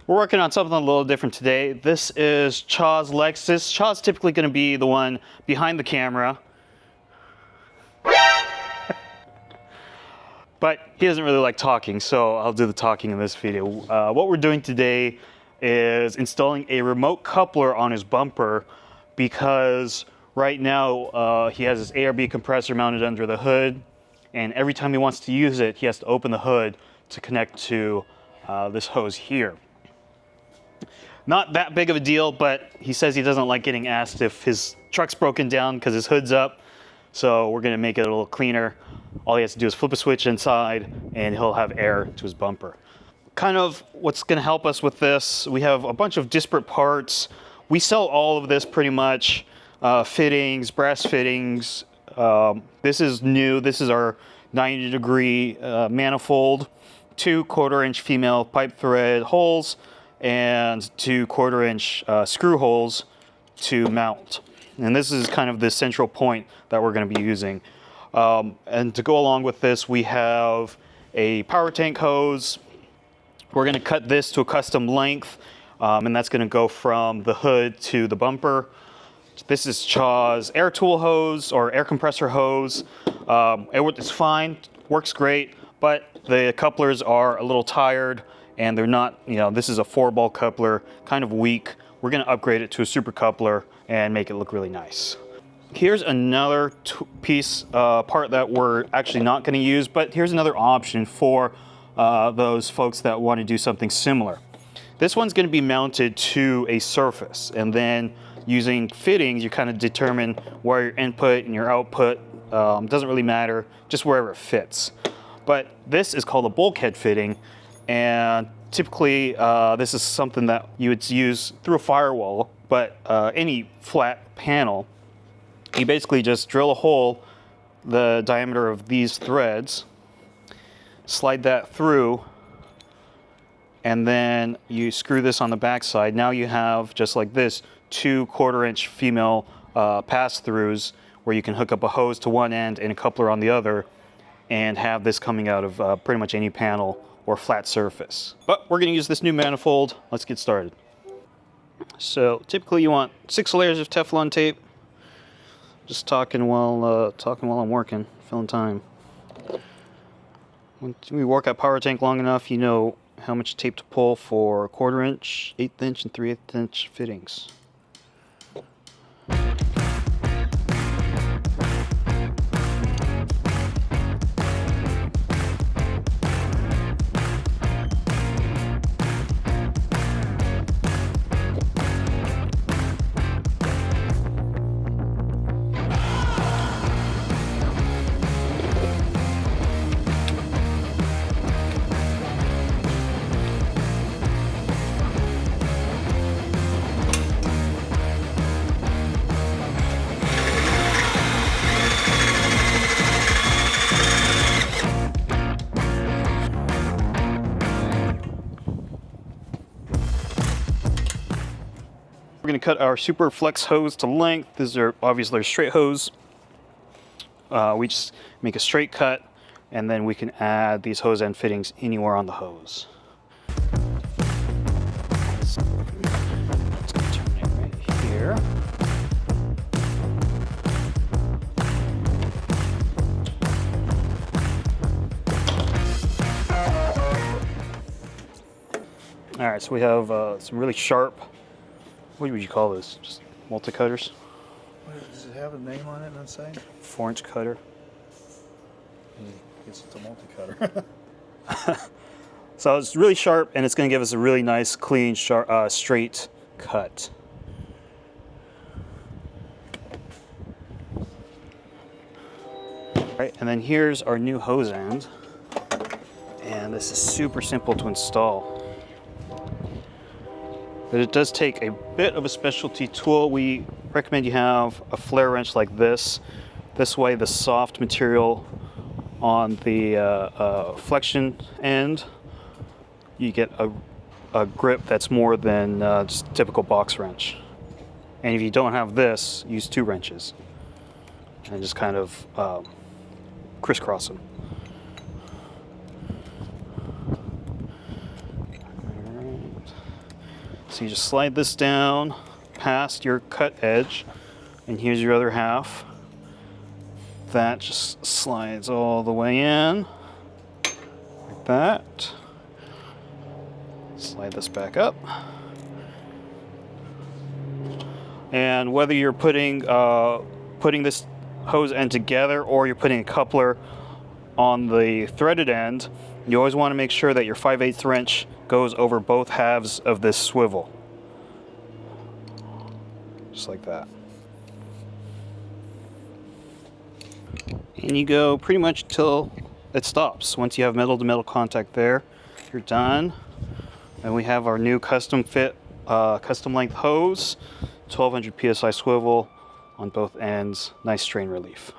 We're working on something a little different today. This is Chaw's Lexus. Chaw's typically going to be the one behind the camera. But he doesn't really like talking, so I'll do the talking in this video. What we're doing today is installing a remote coupler on his bumper because right now he has his ARB compressor mounted under the hood, and every time he wants to use it, he has to open the hood to connect to this hose here. Not that big of a deal, but he says he doesn't like getting asked if his truck's broken down because his hood's up. So we're gonna make it a little cleaner. All he has to do is flip a switch inside and he'll have air to his bumper. Kind of what's gonna help us with this, we have a bunch of disparate parts. We sell all of this pretty much. Fittings, brass fittings. This is new. This is our 90-degree manifold, 2 1/4-inch female pipe thread holes, and 2 1/4-inch screw holes to mount. And this is kind of the central point that we're going to be using. And to go along with this, we have a power tank hose. We're going to cut this to a custom length, and that's going to go from the hood to the bumper. This is Chaw's air tool hose or air compressor hose. It's fine, works great, but the couplers are a little tired and they're not, this is a 4-ball coupler, kind of weak. We're gonna upgrade it to a super coupler and make it look really nice. Here's another part that we're actually not gonna use, but here's another option for those folks that wanna do something similar. This one's gonna be mounted to a surface, and then using fittings, you kind of determine where your input and your output, doesn't really matter, just wherever it fits. But this is called a bulkhead fitting, and typically this is something that you would use through a firewall, but any flat panel, you basically just drill a hole the diameter of these threads, slide that through, and then you screw this on the back side. Now you have, just like this, 2 1/4-inch female pass-throughs where you can hook up a hose to one end and a coupler on the other and have this coming out of pretty much any panel or flat surface. But we're gonna use this new manifold. Let's get started. So typically you want 6 layers of Teflon tape. Just talking while I'm working, filling time. When we work at power tank long enough, you know how much tape to pull for 1/4-inch, 1/8-inch, and 3/8-inch fittings. We're going to cut our super flex hose to length. These are obviously our straight hose. We just make a straight cut, and then we can add these hose end fittings anywhere on the hose. It's going to terminate right here. All right, so we have some really sharp, what would you call this? Just multi-cutters? Does it have a name on it inside? 4-inch cutter. I guess it's a multi-cutter. So it's really sharp, and it's going to give us a really nice, clean, sharp, straight cut. All right, and then here's our new hose end. And this is super simple to install. But it does take a bit of a specialty tool. We recommend you have a flare wrench like this. This way the soft material on the flexion end, you get a grip that's more than just a typical box wrench. And if you don't have this, use 2 wrenches and just kind of crisscross them. So you just slide this down past your cut edge, and here's your other half. That just slides all the way in, like that. Slide this back up. And whether you're putting this hose end together or you're putting a coupler on the threaded end, you always want to make sure that your 5/8 wrench goes over both halves of this swivel. Just like that. And you go pretty much till it stops. Once you have metal to metal contact there, you're done. And we have our new custom fit, custom length hose, 1200 PSI swivel on both ends, nice strain relief.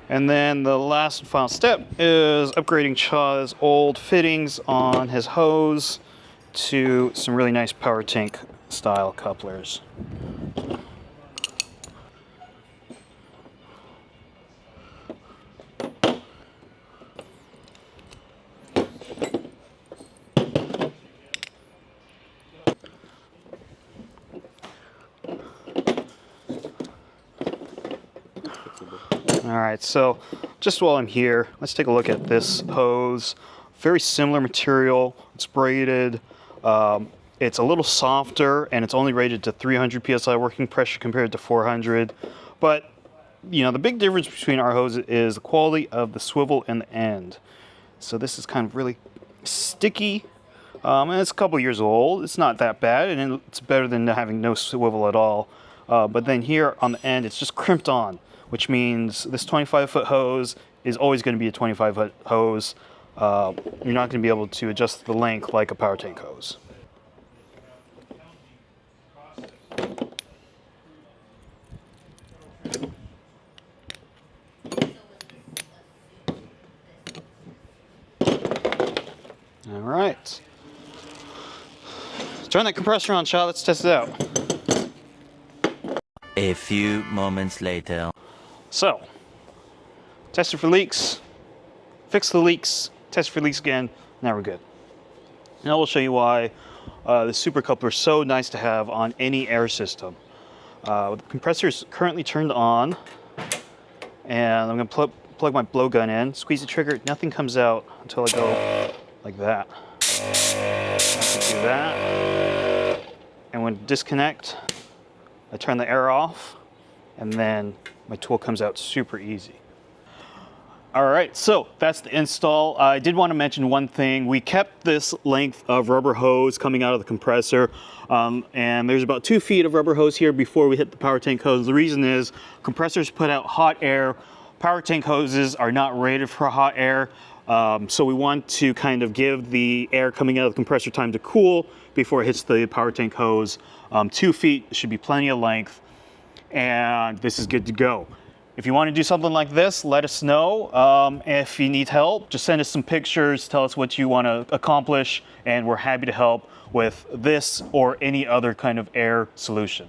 And then the last and final step is upgrading Chaw's old fittings on his hose to some really nice power tank style couplers. All right, so just while I'm here, let's take a look at this hose. Very similar material, it's braided. It's a little softer and it's only rated to 300 PSI working pressure compared to 400. But, you know, the big difference between our hose is the quality of the swivel and the end. So this is kind of really sticky. And it's a couple years old. It's not that bad, and it's better than having no swivel at all. But then here on the end, it's just crimped on, which means this 25-foot hose is always going to be a 25-foot hose. You're not going to be able to adjust the length like a power tank hose. All right. Turn that compressor on, Shaw. Let's test it out. A few moments later. So, test it for leaks, fix the leaks, test for leaks again, now we're good. Now we'll show you why the super coupler is so nice to have on any air system. The compressor is currently turned on, and I'm going to plug my blowgun in, squeeze the trigger, nothing comes out until I go like that. I can do that, and when disconnect, I turn the air off, and then my tool comes out super easy. All right, so that's the install. I did want to mention one thing. We kept this length of rubber hose coming out of the compressor, and there's about 2 feet of rubber hose here before we hit the power tank hose. The reason is compressors put out hot air. Power tank hoses are not rated for hot air, so we want to kind of give the air coming out of the compressor time to cool before it hits the power tank hose. 2 feet should be plenty of length, and this is good to go. If you want to do something like this, let us know. If you need help, just send us some pictures, tell us what you want to accomplish, and we're happy to help with this or any other kind of air solution.